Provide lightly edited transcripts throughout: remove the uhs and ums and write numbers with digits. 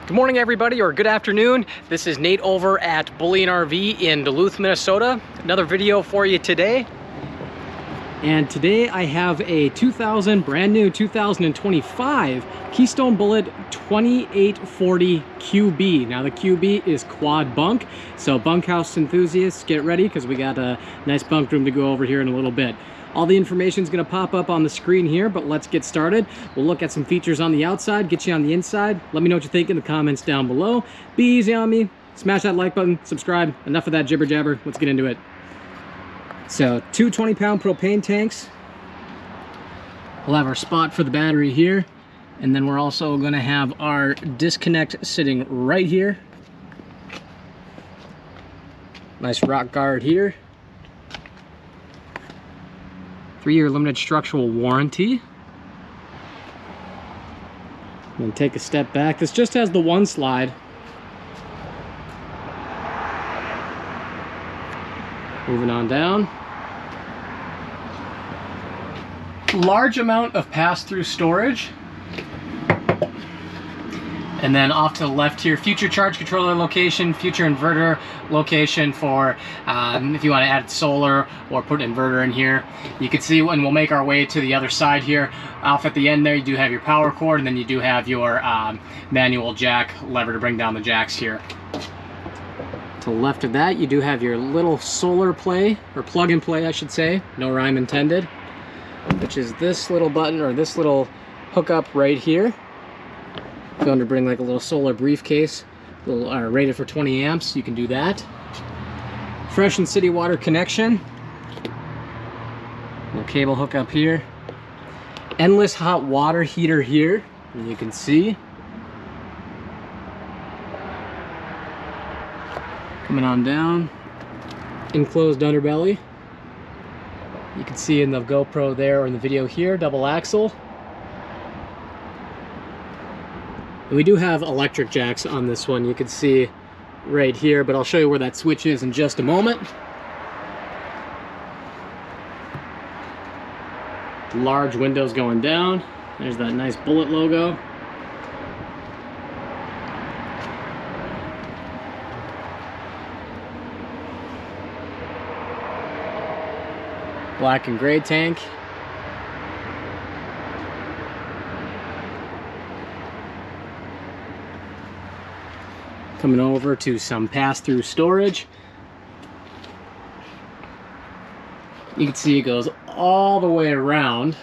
Good morning, everybody, or good afternoon. This is Nate over at Bullion RV in Duluth, Minnesota. Another video for you today. And today I have a brand new 2025 Keystone Bullet 2840 QB. Now the QB is quad bunk, so bunkhouse enthusiasts, get ready because we got a nice bunk room to go over here in a little bit. All the information is going to pop up on the screen here, but let's get started. We'll look at some features on the outside, get you on the inside. Let me know what you think in the comments down below. Be easy on me. Smash that like button, subscribe. Enough of that jibber jabber. Let's get into it. So, two 20-pound propane tanks. We'll have our spot for the battery here. And then we're also going to have our disconnect sitting right here. Nice rock guard here. 3-year limited structural warranty. And then take a step back. This just has the one slide. Moving on down. Large amount of pass-through storage. And then off to the left here, future charge controller location, future inverter location for if you want to add solar or put an inverter in here. You can see when we'll make our way to the other side here. Off at the end there, you do have your power cord, and then you do have your manual jack lever to bring down the jacks here. To the left of that, you do have your little solar play, or plug and play I should say, no rhyme intended, which is this little button, or this little hookup right here. If you want to bring like a little solar briefcase, rated for 20 amps, you can do that. Fresh and city water connection. Little cable hookup here. Endless hot water heater here, and you can see. Coming on down. Enclosed underbelly. You can see in the GoPro there, or in the video here, double axle. And we do have electric jacks on this one, you can see right here, but I'll show you where that switch is in just a moment. Large windows going down. There's that nice Bullet logo. Black and gray tank. Coming over to some pass-through storage. You can see it goes all the way around.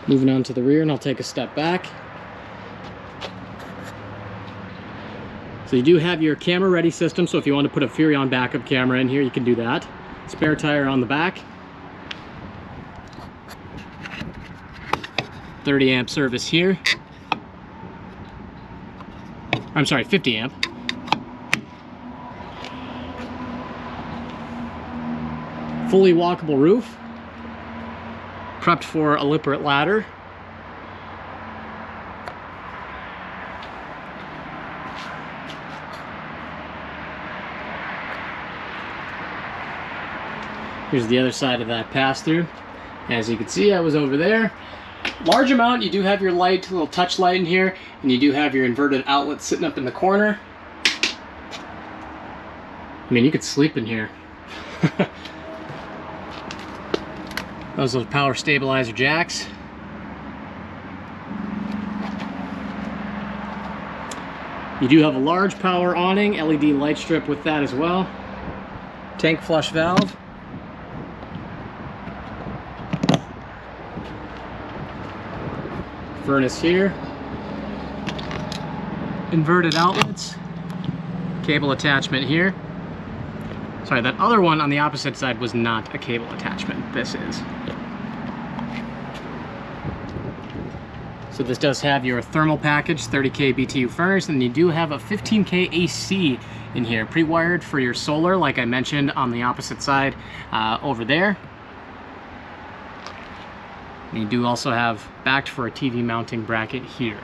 Moving on to the rear, and I'll take a step back. So you do have your camera ready system, so if you want to put a Furrion backup camera in here, you can do that. Spare tire on the back. 30 amp service here. I'm sorry, 50 amp. Fully walkable roof. Prepped for a Lippert ladder. Here's the other side of that pass-through. As you can see, I was over there. Large amount. You do have your light, little touch light in here, and you do have your inverted outlet sitting up in the corner. I mean, you could sleep in here. Those power stabilizer jacks. You do have a large power awning, LED light strip with that as well. Tank flush valve. Furnace here. Inverted outlets. Cable attachment here. Sorry, that other one on the opposite side was not a cable attachment. This is. So this does have your thermal package, 30K BTU furnace, and you do have a 15K AC in here, pre-wired for your solar, like I mentioned on the opposite side over there. And you do also have backed for a TV mounting bracket here.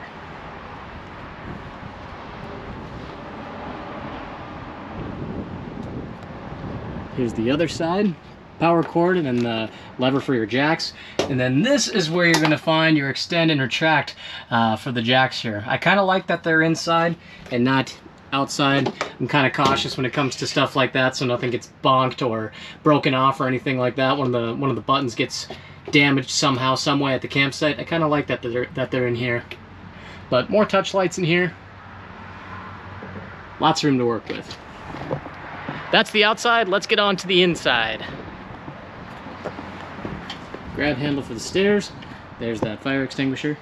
Here's the other side. power cord and then the lever for your jacks. And then this is where you're gonna find your extend and retract for the jacks here. I kind of like that they're inside and not outside. I'm kind of cautious when it comes to stuff like that, so nothing gets bonked or broken off or anything like that. One of the buttons gets damaged somehow, some way at the campsite. I kind of like that they're in here. But more touch lights in here. Lots of room to work with. That's the outside. Let's get on to the inside. Grab handle for the stairs. There's that fire extinguisher.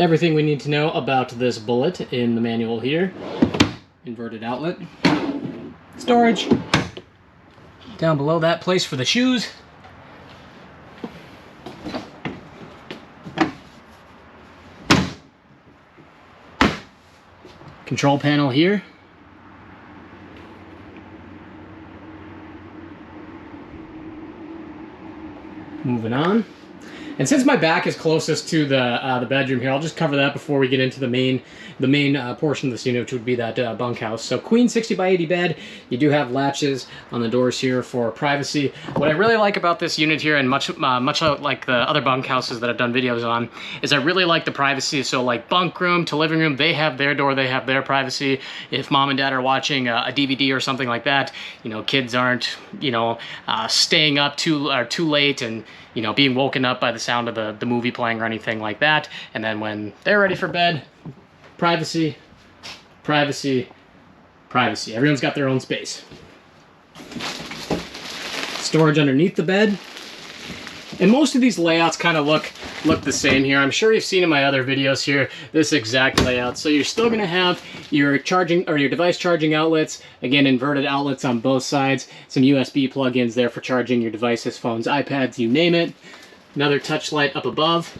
Everything we need to know about this Bullet in the manual here. Inverted outlet. Storage. Down below that, place for the shoes. Control panel here. Moving on. And since my back is closest to the bedroom here, I'll just cover that before we get into the main portion of this unit, which would be that bunkhouse. So queen 60 by 80 bed. You do have latches on the doors here for privacy. What I really like about this unit here, and much like the other bunkhouses that I've done videos on, is I really like the privacy. So like bunk room to living room, they have their door, they have their privacy. If mom and dad are watching a DVD or something like that, you know, kids aren't, you know, staying up too late and, you know, being woken up by the sound of the movie playing or anything like that. And then when they're ready for bed, privacy, privacy, privacy. Everyone's got their own space. Storage underneath the bed. And most of these layouts kind of look the same here. I'm sure you've seen in my other videos here this exact layout. So you're still going to have your charging or your device charging outlets, again inverted outlets on both sides, some USB plug-ins there for charging your devices, phones, iPads, you name it. Another touch light up above.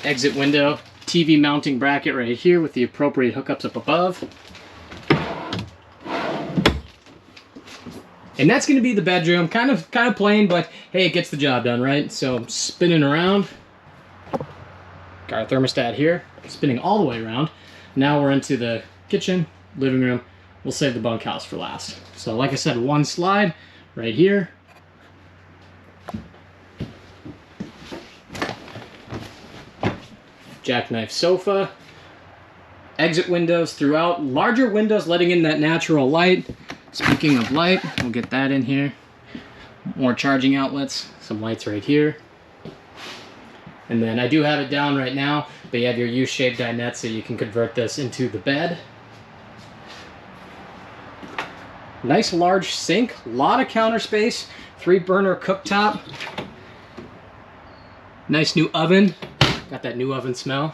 Exit window. TV mounting bracket right here with the appropriate hookups up above. And that's going to be the bedroom. Kind of plain, but hey, it gets the job done, right? So spinning around. Got our thermostat here, spinning all the way around. Now we're into the kitchen, living room. We'll save the bunkhouse for last. So like I said, one slide right here. Jackknife sofa, exit windows throughout, larger windows letting in that natural light. Speaking of light, we'll get that in here. More charging outlets, some lights right here. And then I do have it down right now, but you have your U-shaped dinette so you can convert this into the bed. Nice large sink, a lot of counter space, 3-burner cooktop. Nice new oven. Got that new oven smell.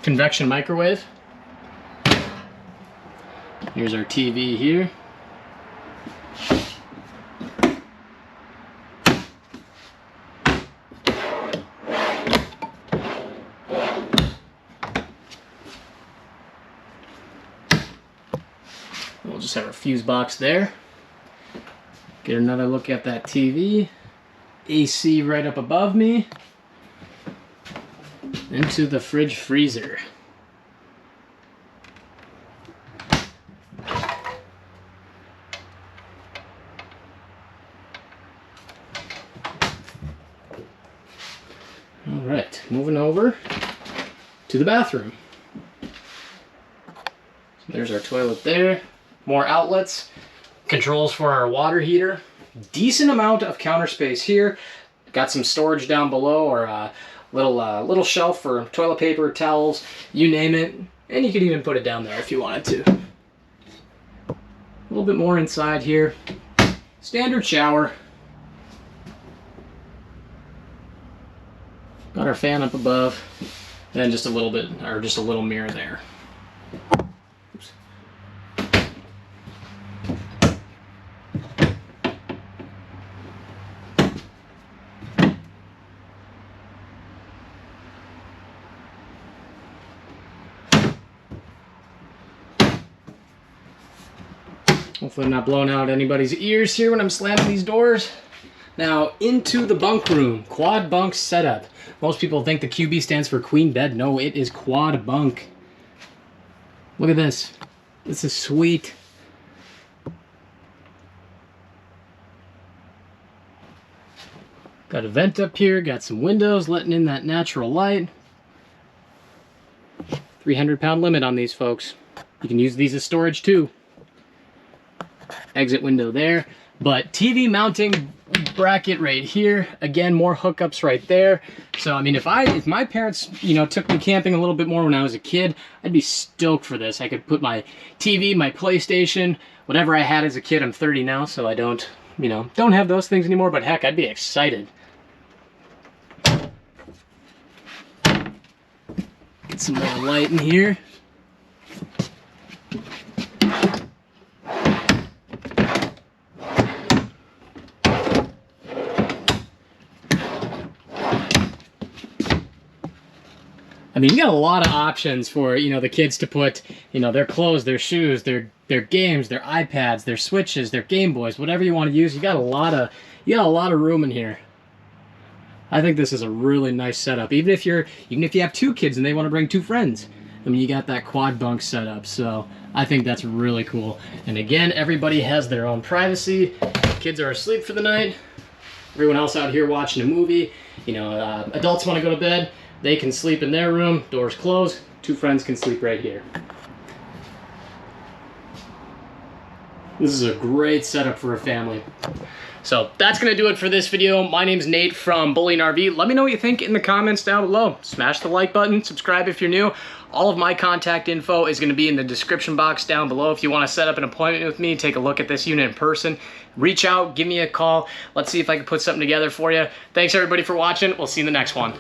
Convection microwave. Here's our TV here. We'll just have our fuse box there. Get another look at that TV. AC right up above me. Into the fridge freezer. All right, moving over to the bathroom. So there's our toilet there. More outlets. Controls for our water heater. Decent amount of counter space here. Got some storage down below, or little shelf for toilet paper, towels, you name it. And you could even put it down there if you wanted to. A little bit more inside here. Standard shower. Got our fan up above. And just a little bit, or just a little mirror there. Oops. Hopefully I'm not blowing out anybody's ears here when I'm slamming these doors. Now into the bunk room, quad bunk setup. Most people think the QB stands for queen bed. No, it is quad bunk. Look at this. This is sweet. Got a vent up here, got some windows letting in that natural light. 300-pound limit on these folks. You can use these as storage too. Exit window there. But TV mounting bracket right here. Again, more hookups right there. So I mean, if my parents, you know, took me camping a little bit more when I was a kid, I'd be stoked for this. I could put my TV, my PlayStation, whatever I had as a kid. I'm 30 now, so I don't, you know, don't have those things anymore, but heck, I'd be excited. Get some more light in here. I mean, you got a lot of options for, you know, the kids to put, you know, their clothes, their shoes, their games, their iPads, their Switches, their Game Boys, whatever you want to use. You got a lot of room in here. I think this is a really nice setup. Even if you have 2 kids and they want to bring 2 friends, I mean, you got that quad bunk setup. So I think that's really cool. And again, everybody has their own privacy. Kids are asleep for the night. Everyone else out here watching a movie. You know, adults want to go to bed. They can sleep in their room, doors closed. 2 friends can sleep right here. This is a great setup for a family. So that's going to do it for this video. My name's Nate from Bully RV. Let me know what you think in the comments down below. Smash the like button, subscribe if you're new. All of my contact info is going to be in the description box down below. If you want to set up an appointment with me, take a look at this unit in person, reach out, give me a call. Let's see if I can put something together for you. Thanks everybody for watching. We'll see you in the next one.